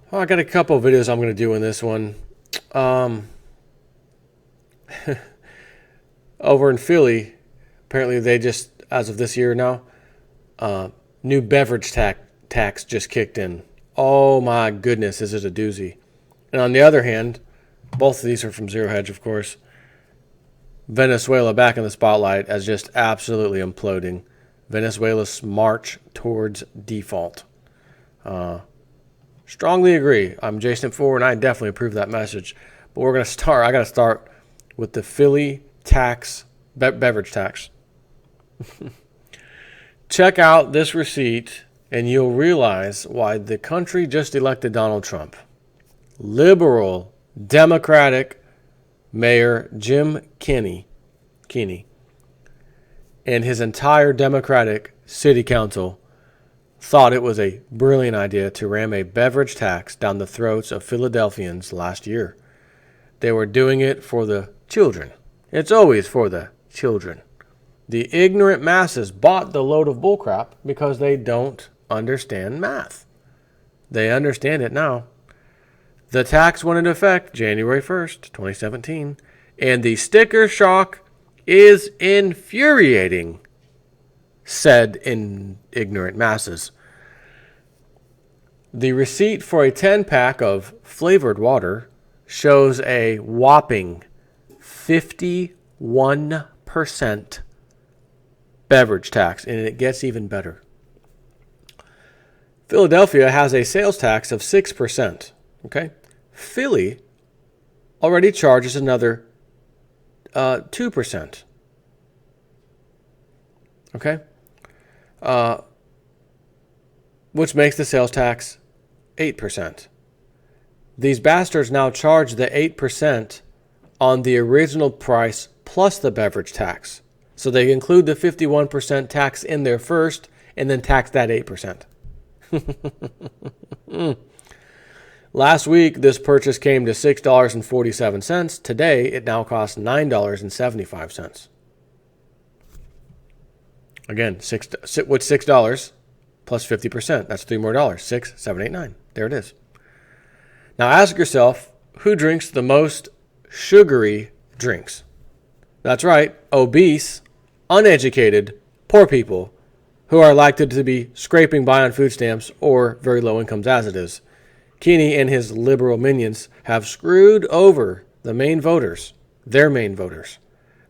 Well, I got a couple of videos I'm going to do in this one. Um, Over in Philly, apparently they just, as of this year now, new beverage tax just kicked in. Oh my goodness, is it a doozy? And on the other hand, both of these are from Zero Hedge, of course. Venezuela back in the spotlight as just absolutely imploding. Venezuela's march towards default. Strongly agree. I'm Jason Ford, and I definitely approve that message. But we're going to start. I got to start with the Philly beverage tax. Check out this receipt, and you'll realize why the country just elected Donald Trump. Liberal, Democratic Mayor Jim Kenney and his entire Democratic City Council thought it was a brilliant idea to ram a beverage tax down the throats of Philadelphians last year. They were doing it for the children. It's always for the children. The ignorant masses bought the load of bullcrap because they don't understand math. They understand it now. The tax went into effect January 1st, 2017, and the sticker shock is infuriating, said in ignorant masses. The receipt for a 10-pack of flavored water shows a whopping 51% beverage tax, and it gets even better. Philadelphia has a sales tax of 6%. Okay? Philly already charges another 2%. Okay? Which makes the sales tax 8%. These bastards now charge the 8% on the original price plus the beverage tax. So they include the 51% tax in there first and then tax that 8%. Last week, this purchase came to $6.47. Today, it now costs $9.75. Again, $6 plus 50%. That's $3 more. $6, $7, $8, $9. There it is. Now ask yourself, who drinks the most sugary drinks? That's right, obese, uneducated, poor people who are likely to be scraping by on food stamps or very low incomes as it is. Kenney and his liberal minions have screwed over their main voters.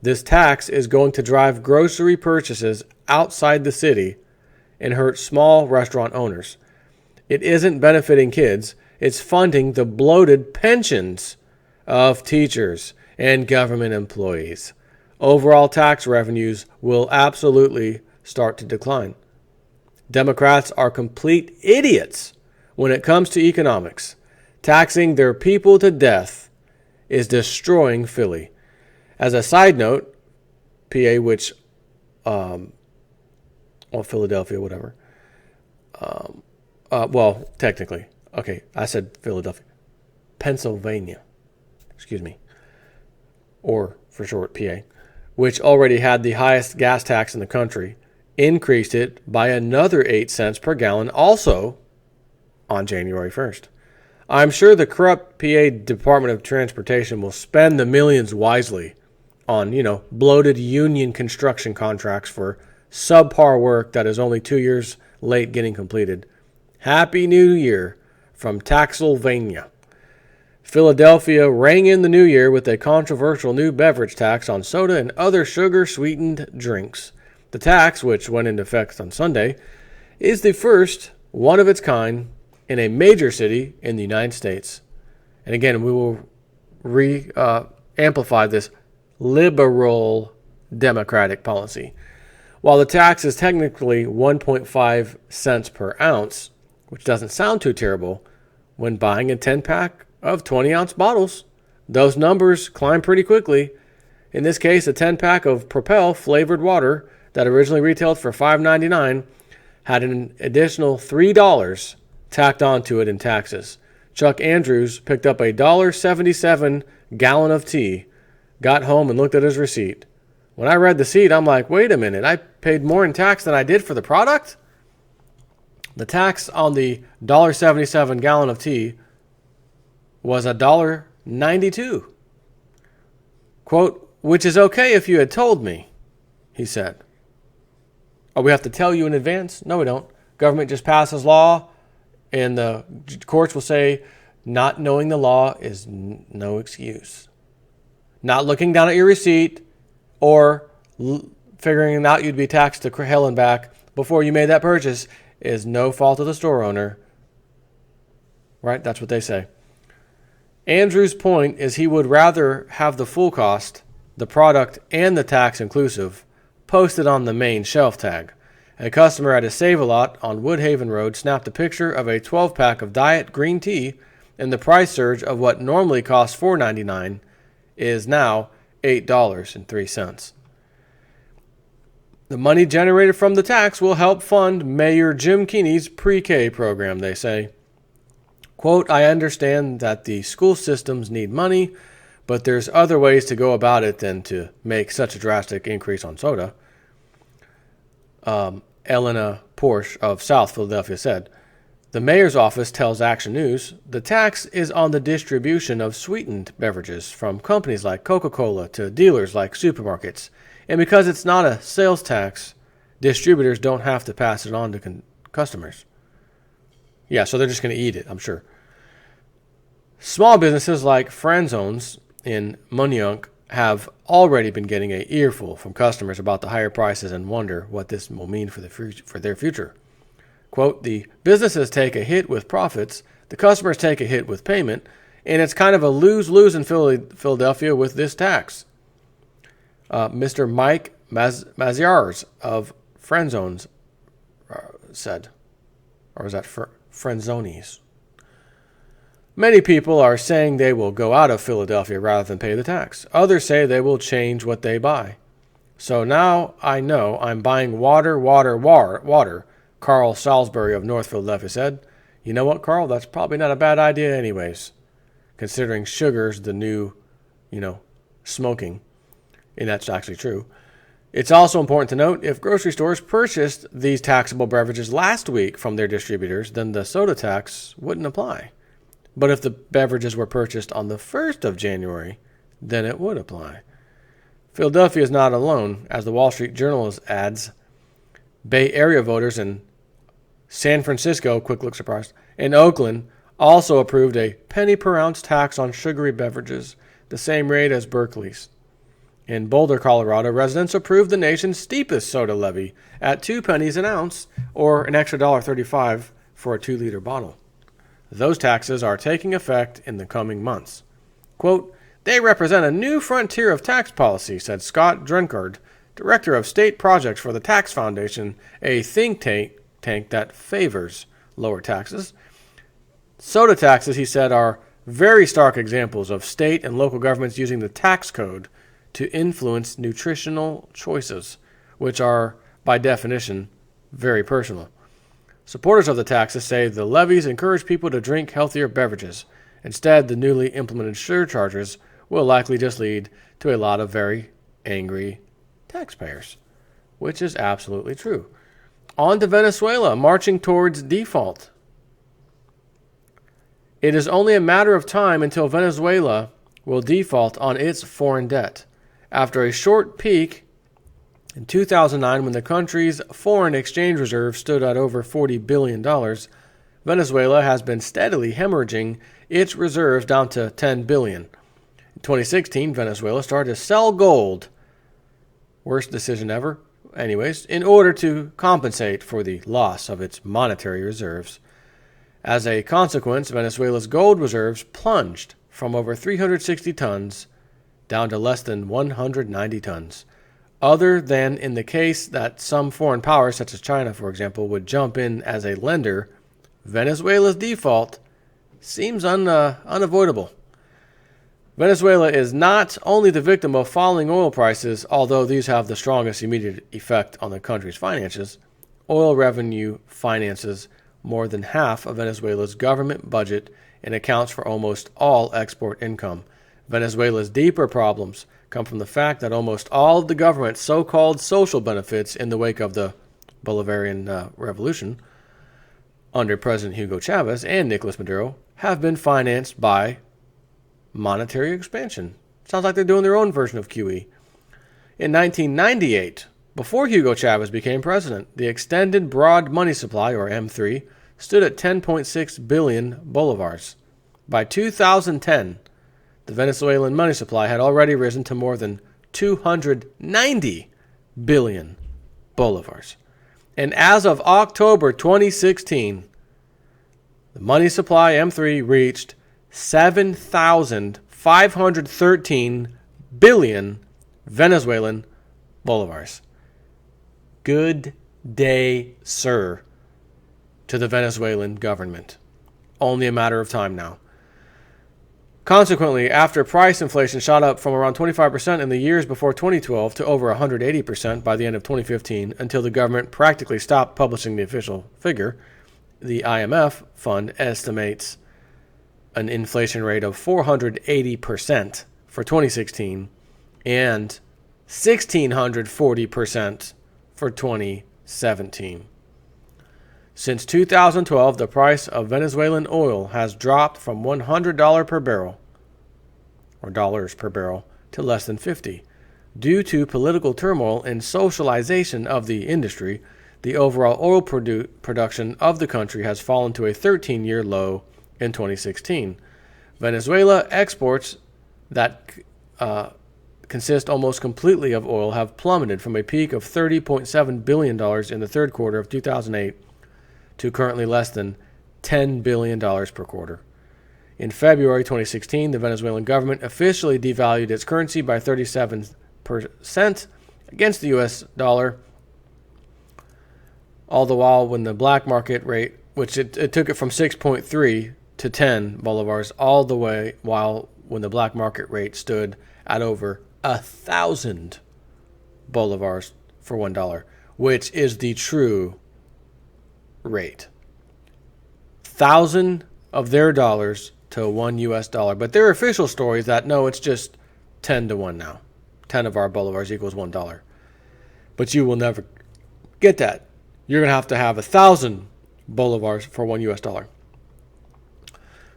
This tax is going to drive grocery purchases outside the city and hurt small restaurant owners. It isn't benefiting kids. It's funding the bloated pensions of teachers and government employees. Overall tax revenues will absolutely start to decline. Democrats are complete idiots when it comes to economics. Taxing their people to death is destroying Philly. As a side note, PA, or Philadelphia, whatever. Well, technically. Okay, I said Philadelphia. Pennsylvania. Excuse me. Or, for short, PA. Which already had the highest gas tax in the country, increased it by another 8 cents per gallon also on January 1st. I'm sure the corrupt PA Department of Transportation will spend the millions wisely on, bloated union construction contracts for subpar work that is only 2 years late getting completed. Happy New Year from Taxylvania. Philadelphia rang in the new year with a controversial new beverage tax on soda and other sugar-sweetened drinks. The tax, which went into effect on Sunday, is the first one of its kind in a major city in the United States. And again, we will amplify this liberal democratic policy. While the tax is technically 1.5 cents per ounce, which doesn't sound too terrible, when buying a 10-pack of 20-ounce bottles, those numbers climb pretty quickly. In this case, a 10-pack of Propel flavored water that originally retailed for $5.99 had an additional $3 tacked onto it in taxes. Chuck Andrews picked up a $1.77 gallon of tea, got home and looked at his receipt. When I read the receipt, I'm like, wait a minute, I paid more in tax than I did for the product? The tax on the $1.77 gallon of tea was $1.92. Quote, which is okay if you had told me, he said. Oh, we have to tell you in advance? No, we don't. Government just passes law, and the courts will say not knowing the law is no excuse. Not looking down at your receipt or figuring out you'd be taxed to hell and back before you made that purchase is no fault of the store owner. Right? That's what they say. Andrew's point is he would rather have the full cost, the product, and the tax inclusive posted on the main shelf tag. A customer at a Save-A-Lot on Woodhaven Road snapped a picture of a 12-pack of diet green tea, and the price surge of what normally costs $4.99 is now $8.03. The money generated from the tax will help fund Mayor Jim Keeney's pre-K program, they say. Quote, I understand that the school systems need money, but there's other ways to go about it than to make such a drastic increase on soda. Elena Porsche of South Philadelphia said, the mayor's office tells Action News the tax is on the distribution of sweetened beverages from companies like Coca-Cola to dealers like supermarkets. And because it's not a sales tax, distributors don't have to pass it on to customers. Yeah, so they're just going to eat it, I'm sure. Small businesses like Franzones in Munionk have already been getting an earful from customers about the higher prices and wonder what this will mean for their future. Quote, the businesses take a hit with profits, the customers take a hit with payment, and it's kind of a lose-lose in Philadelphia with this tax. Mr. Mike Maziars of Franzones said, or is that Franzones? Many people are saying they will go out of Philadelphia rather than pay the tax. Others say they will change what they buy. So now I know I'm buying water. Carl Salisbury of North Philadelphia said, you know what, Carl? That's probably not a bad idea anyways, considering sugar's the new, smoking. And that's actually true. It's also important to note, if grocery stores purchased these taxable beverages last week from their distributors, then the soda tax wouldn't apply. But if the beverages were purchased on the 1st of January, then it would apply. Philadelphia is not alone, as the Wall Street Journal adds. Bay Area voters in San Francisco, quick look surprised, and Oakland also approved a penny per ounce tax on sugary beverages, the same rate as Berkeley's. In Boulder, Colorado, residents approved the nation's steepest soda levy at 2 pennies an ounce, or an extra $1.35 for a 2-liter bottle. Those taxes are taking effect in the coming months. Quote, they represent a new frontier of tax policy, said Scott Drenkard, director of state projects for the Tax Foundation, a think tank that favors lower taxes. Soda taxes, he said, are very stark examples of state and local governments using the tax code to influence nutritional choices, which are, by definition, very personal. Supporters of the taxes say the levies encourage people to drink healthier beverages. Instead, the newly implemented surcharges will likely just lead to a lot of very angry taxpayers, which is absolutely true. On to Venezuela, marching towards default. It is only a matter of time until Venezuela will default on its foreign debt. After a short peak in 2009, when the country's foreign exchange reserve stood at over $40 billion, Venezuela has been steadily hemorrhaging its reserves down to $10 billion. In 2016, Venezuela started to sell gold, worst decision ever, anyways, in order to compensate for the loss of its monetary reserves. As a consequence, Venezuela's gold reserves plunged from over 360 tons down to less than 190 tons. Other than in the case that some foreign powers, such as China, for example, would jump in as a lender, Venezuela's default seems unavoidable. Venezuela is not only the victim of falling oil prices, although these have the strongest immediate effect on the country's finances. Oil revenue finances more than half of Venezuela's government budget and accounts for almost all export income. Venezuela's deeper problems come from the fact that almost all of the government's so-called social benefits in the wake of the Bolivarian Revolution under President Hugo Chavez and Nicolas Maduro have been financed by monetary expansion. Sounds like they're doing their own version of QE. In 1998, before Hugo Chavez became president, the extended broad money supply, or M3, stood at 10.6 billion bolivars. By 2010, the Venezuelan money supply had already risen to more than 290 billion bolivars. And as of October 2016, the money supply M3 reached 7,513 billion Venezuelan bolivars. Good day, sir, to the Venezuelan government. Only a matter of time now. Consequently, after price inflation shot up from around 25% in the years before 2012 to over 180% by the end of 2015 until the government practically stopped publishing the official figure, the IMF fund estimates an inflation rate of 480% for 2016 and 1,640% for 2017. Since 2012, the price of Venezuelan oil has dropped from $100 per barrel, or dollars per barrel, to less than 50. Due to political turmoil and socialization of the industry, the overall oil production of the country has fallen to a 13-year low in 2016. Venezuela exports that consist almost completely of oil have plummeted from a peak of $30.7 billion in the third quarter of 2008 to currently less than $10 billion per quarter. In February 2016, the Venezuelan government officially devalued its currency by 37% against the U.S. dollar, all the while when the black market rate, which it took it from 6.3 to 10 bolivars, all the way while when the black market rate stood at over 1,000 bolivars for $1, which is the true rate. 1,000 of their dollars to $1 US. But their official story is that no, it's just 10 to 1 now. 10 of our bolivars equals $1. But you will never get that. You're going to have 1,000 bolivars for $1 US.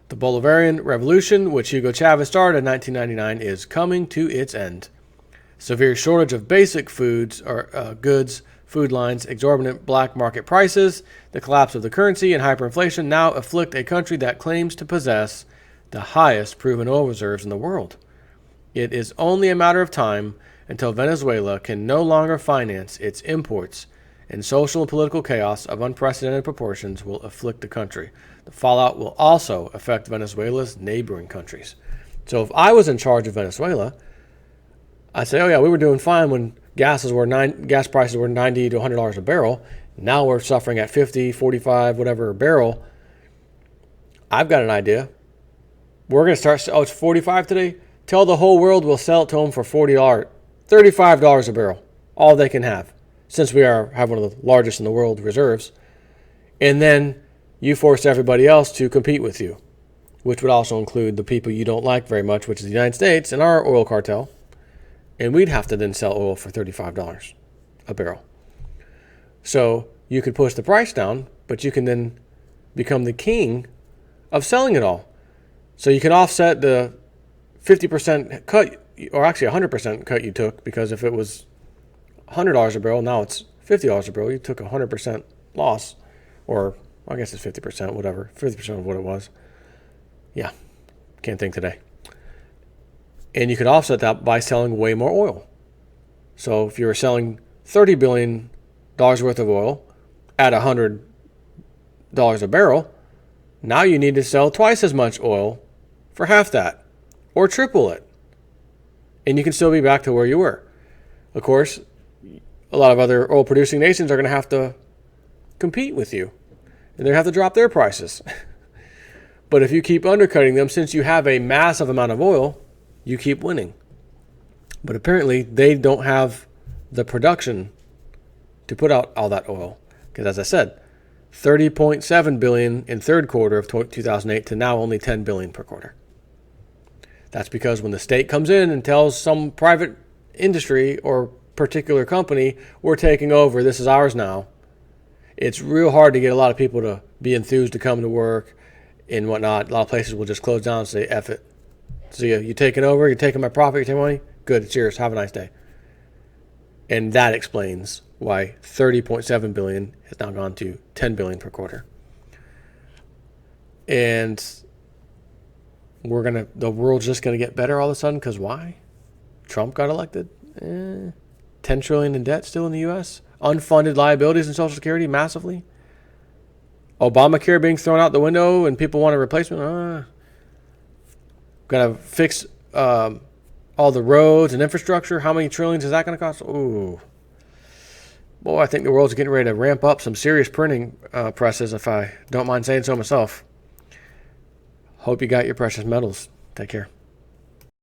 The Bolivarian Revolution, which Hugo Chavez started in 1999, is coming to its end. Severe shortage of basic foods or goods, food lines, exorbitant black market prices, the collapse of the currency, and hyperinflation now afflict a country that claims to possess the highest proven oil reserves in the world. It is only a matter of time until Venezuela can no longer finance its imports, and social and political chaos of unprecedented proportions will afflict the country. The fallout will also affect Venezuela's neighboring countries. So if I was in charge of Venezuela, I'd say, oh yeah, we were doing fine when gas prices were $90 to $100 a barrel. Now we're suffering at 50, 45, whatever a barrel. I've got an idea. We're going to start, it's 45 today. Tell the whole world we'll sell it to them for $40, $35 a barrel. All they can have, since we have one of the largest in the world reserves. And then you force everybody else to compete with you, which would also include the people you don't like very much, which is the United States and our oil cartel. And we'd have to then sell oil for $35 a barrel. So you could push the price down, but you can then become the king of selling it all. So you can offset the 50% cut, or actually 100% cut you took, because if it was $100 a barrel, now it's $50 a barrel. You took 100% loss, or I guess it's 50%, whatever, 50% of what it was. Yeah, can't think today. And you could offset that by selling way more oil. So if you were selling $30 billion worth of oil at $100 a barrel, now you need to sell twice as much oil for half that, or triple it. And you can still be back to where you were. Of course, a lot of other oil producing nations are going to have to compete with you, and they have to drop their prices. But if you keep undercutting them, since you have a massive amount of oil, you keep winning. But apparently they don't have the production to put out all that oil. Because as I said, 30.7 billion in third quarter of 2008 to now only 10 billion per quarter. That's because when the state comes in and tells some private industry or particular company, we're taking over, this is ours now, it's real hard to get a lot of people to be enthused to come to work and whatnot. A lot of places will just close down and say, F it. So you taking over, you're taking my profit, you're taking money. Good, it's yours. Have a nice day. And that explains why 30.7 billion has now gone to 10 billion per quarter. And the world's just gonna get better all of a sudden because why? Trump got elected. 10 trillion in debt still in the U.S. Unfunded liabilities in Social Security massively. Obamacare being thrown out the window and people want a replacement. Gonna fix all the roads and infrastructure. How many trillions is that gonna cost? Ooh. Boy, I think the world's getting ready to ramp up some serious printing presses, if I don't mind saying so myself. Hope you got your precious metals. Take care.